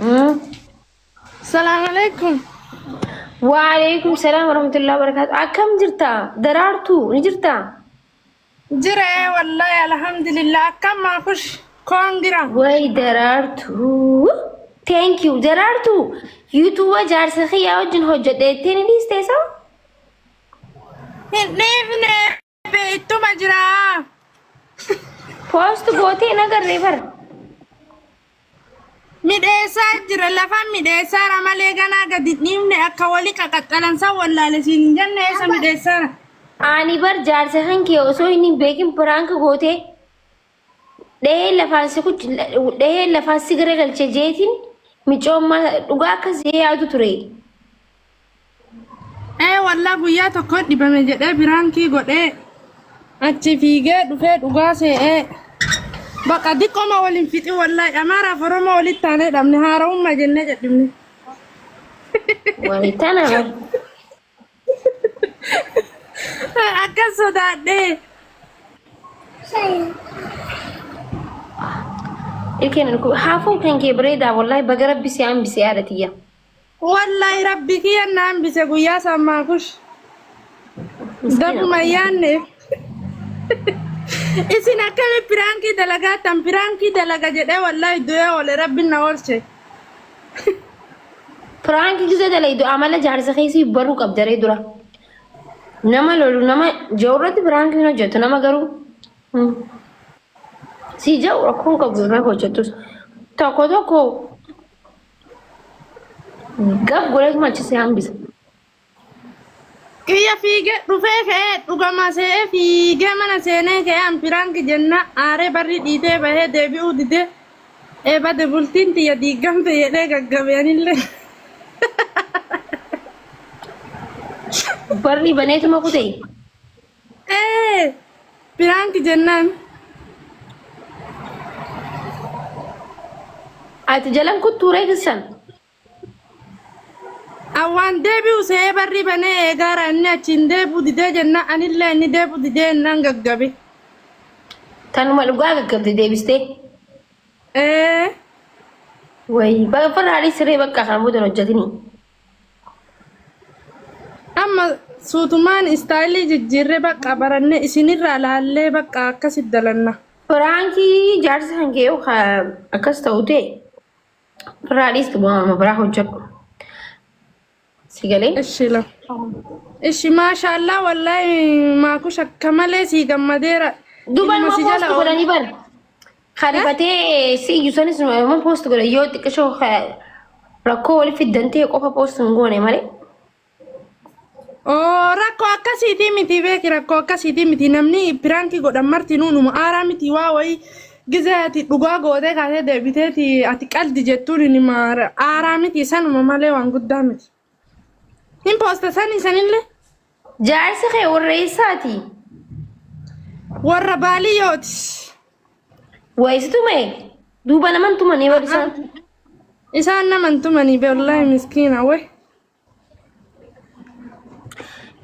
مم. السلام عليكم. وعليكم السلام ورحمة الله وبركاته. كم جرتا درارتو نجرتا جرى والله الحمد لله كم ما فيش كونغرا. وي درارتو ثانك يو درارتو يوتيوب جارس خيا وجن هوجة تاني دي ستيسا نيفني بيتو مجرى بوست بوتي نگر ريفر مديسا جرى لفا مديسا رمالي غنا قد نيمني أكوالي كاكتلنسا ولا لسين جنة إيسا مديسا آني بر جارس خان كي اوسو إني بيكين پرانك گوته ده لفانسي كچ ده لفانسي گره گلچه جيتين ميچو ما دوغا كسي يادو تري إيه والله بويا تكود دي بمجد برانكي قد إيه أتشي فيجي دفع دوغاسي إيه بقى دي كوما ولين فيتي والله أمارا فروما ولي تاني دمني هاروم ما جنة جدمني وانتانا بر أكسو دادي إلكن أنكو حافو كان كي بريدا والله بقرب بسي عم بسيارتي والله ربي كي النام بيسقو يا سماكوش دب مياني إسنا كم برانكي دلقا تم برانكي دلقا جدا والله دويا ولا ربي نورشي فرانك جزء دلائدو عمله جارس خيسي برو قب دري درا نما لولو نما جورت فرانك نو جتو نما قرو سي جو ركون قب درا هو جتوس تاكو تاكو قب قولك ما تشسي عم بس كي فيجي رفيك رقما سي فيجي من سيني كي أم برانكي جنة آري بري ديتي بهي ديبيو ديتي إيه بعد بولتين تي يديقام تي يديقا قبيان اللي برني بنيتو ما قتي إيه برانكي جنة أتجلم كنت ريكسن أوان ديبيو سي بري بني إيقارا إني أتشين ديبو ديتي جنة أن اللي إني ديبو ديتي إنان قبي تانو مالوغا قب دي بستي إيه وي بقى فراري سري بقى خرمودو نجتني أما suutumaan istaayilii jijjiirree bakka baranne isinirraa laallee bakka akkas iddalanna. Firaanki jaarsa hanqee akkas ta'ute firaadhiis tubaama biraa hojjedhu. Si galee? Ishi la. Ishi maashaallah wallahi maakush akka malee sii gammadeera. Duban ma post godhanii bar. Kharifatee si yuusanis ma post godhan yoo xiqqashoo rakkoo waliif fiddantee qofa post hin goone malee. Oh rakkoo akkasiitii miti beeki rakkoo akkasiitii miti namni pirankii godhan marti nuunuma aaraa miti waa wayii gizee ati dhugaa gootee kaatee deebiteeti ati qaldi jettuun nima aaraa miti sanuma malee waan guddaa miti. Hin poosta sanii sanillee? Jaarsi kee warra eessaati? Warra baadiyyaati. Wayisitu mee? Duuba naman tumanii bar isaan? Isaan naman tumanii wallahi miskiina wey.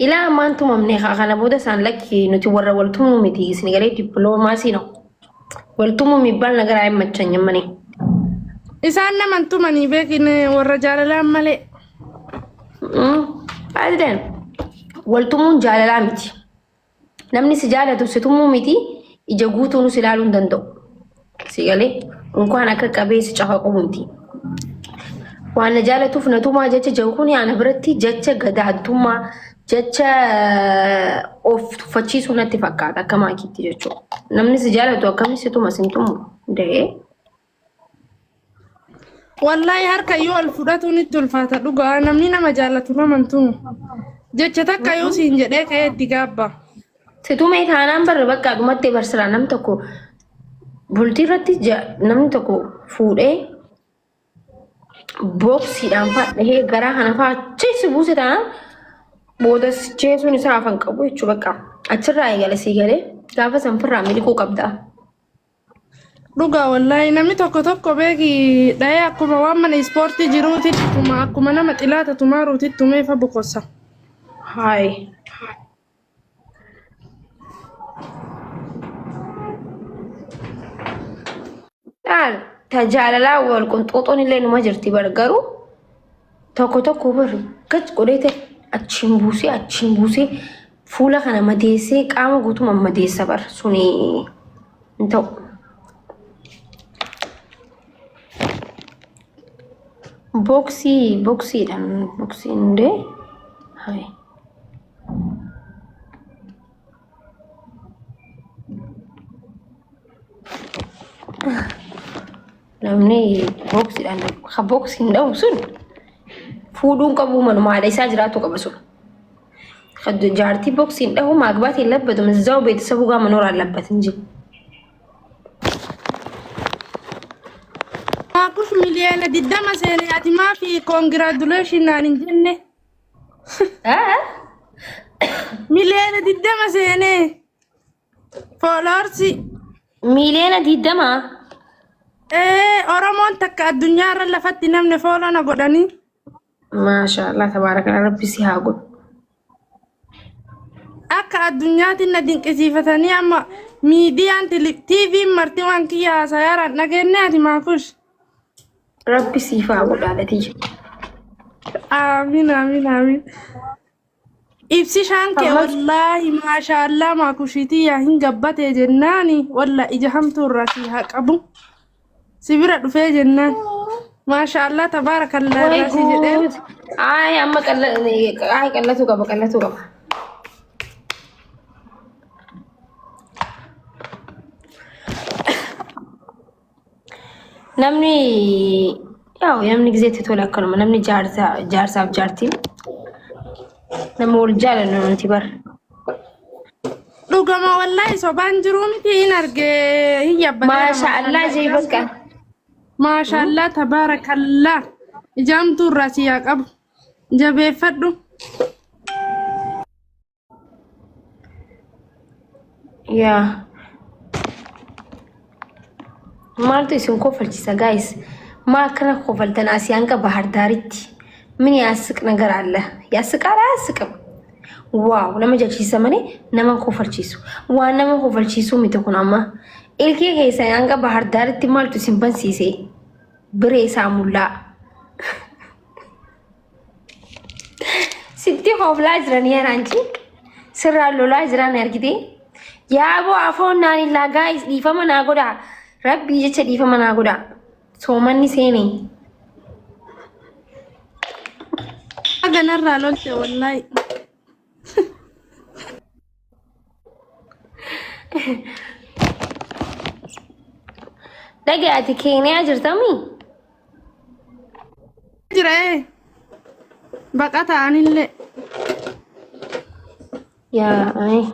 Ilaa ammaan tumamne kana booda isaan lakki nuti warra waltumuu miti isin galee dippiloomaasii no. Waltumuu mibbaan nagaraa hin machan malee. Isaan naman tumanii beekine warra jaalalaan malee. Baay'een waltumuun jaalalaa miti. Namni si jaalatu si tumuu miti ija guutuun si ilaaluu hin danda'u. Si galee unkaan akka qabeessi cafa qabu miti. Waan na jaalatuuf na tumaa jecha jiru kun yaana biratti jecha gadaadummaa jecha of tuffachiisuu natti fakkaata akka maakiitti jechuudha. Namni si jaalatu akkamiin si tuma sin tumu da'ee. Wallahi harka yoo ol fudhatuun itti ulfaata dhugaa namni nama jaalatu naman tumu. Jecha takka yoo siin jedhee ka'ee itti gaabba. Si tumee taanaan barra bakka dhumatti barsiraa nam tokko bultii irratti namni tokko fuudhee booksiidhaan fadhee garaa kana fa'aa cheessi buuse taanaan booda cheessuun isaa afaan qabu jechuudha bakka achirraa eegale sii galee gaafa sanfirraa miliquu qabda. Dhugaa wallahi namni tokko beeki dhahee akkuma waan mana ispoortii jiruuti akkuma nama xilaata tumaaruuti tumeefa boqossa. Hai. Taal تجعللا والقنطوطون اللي نما جرتي برغرو توكو توكو بر كچ قديته أتشمبوسي فولا خنا مديسي قام غوتو مديسه بر سوني انتو بوكسي دان بوكسي ندي هاي namni boksi dan boksi ndau sun fudun qabu manuma da isa jiraatu qaba sun khad jaarti boksi ndau magbat ilabadu mzaw ቤተሰቡ ጋር መኖር አለበት እንጂ አኩሽ ሚሊየን ዲዳማ ሰኔያቲ ማፊ ኮንግራቹሌሽን አንንጀነ ሚሊየን ዲዳማ ሰኔ ፎሎወርስ ሚሊየን ዲዳማ ኦሮሞን ተካ አዱኛ ረለፈት ነምነ ፎሎና ጎዳኒ ማሻአላህ ተባረከ ረቢ ሲሃጉ akka addunyaatti na dinqisiifatanii amma miidiyaan TV marti waan kiyyaa sayaaran dhageenyaati maafush rabbi siifaa godhaadhati amiin amiin amiin ibsi shaanke wallaahi maashaallah maakushiitii yaa hin gabbatee jennaani walla ija hamtuu irraa si haa qabu si bira dhufee jennaan maashaallah tabaarakallah irraa si jedheen ay amma qallatu qaba namni yaw namni ጊዜ ተተወላከለ namni jaarsaaf jaartiin nama wal jaalanu nuti bar dhugama wallahi sobaan jiru miti in arge hiyyabba maashaallah jeebaka maashaallah tabaarakallah ijamtu rasiya qabu jabeeffadhu ya مالتو اسم كوفلتيسا جايز ما كنا كوفلتنا اسيانكا بحر داريتي من ياسك نغر الله ياسك على ياسك واو لما جاكي سمني نما كوفلتيسو وانا ما كوفلتيسو ميتكون اما الكي هيسا يانكا بحر داريتي مالتو سيمبان سيسي بريسا مولا ستي خوفلا جران يا رانجي سرالو لا جران يركدي يا ابو عفوا ناني لا جايز دي فما ناغودا ربي جت دي فما ناغودا سومني سيني اغا نرى لولت والله دقيقتي كيني اجرتمي جرى بقطع عن اللي يا اي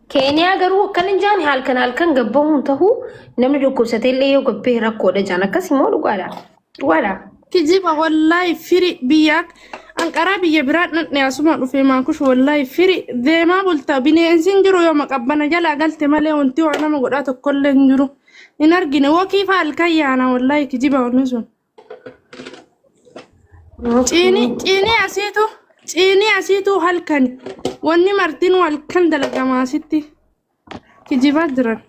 كينيا غرو كان جاني هالكن غبهم تهو نمني دوكو ستيلي يو غبي ركو دجانا كسيمو ولا كجيبا والله فري بياك انقرا بيا برات نيا سما دفي ماكوش والله فري ذي ما بولتا بني انسنجرو يوم قبنا جلا قلت مالي وانتي وانا ما غدات كل انجرو انرغني وكيف الكيانا والله كجيبا ونسون چيني اسيتو هالكن واني مرتين والكن دلقا ما ستي كجيبات درن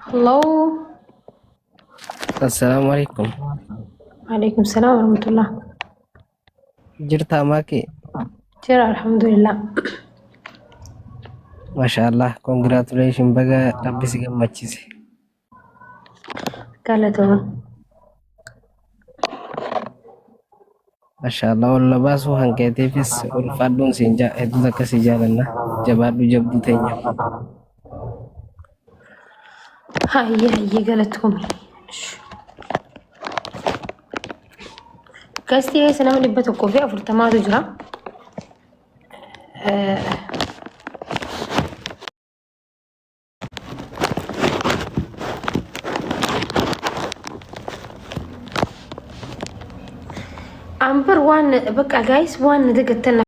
هلو السلام عليكم. وعليكم السلام ورحمة الله جرتا ماكي جرى الحمد لله ما شاء الله congratulations بقى ربي سيجمعتشي قالت ما شاء الله والله باسو هنكيتي فيس والفادون سينجا هدو ذاك سيجالنا جبادو جبدو تينيا هاي قالتهم كاستي هي سنة من لبتو كوفي أفرطما تجرى أمبر وان بقى جايز وان دقتنا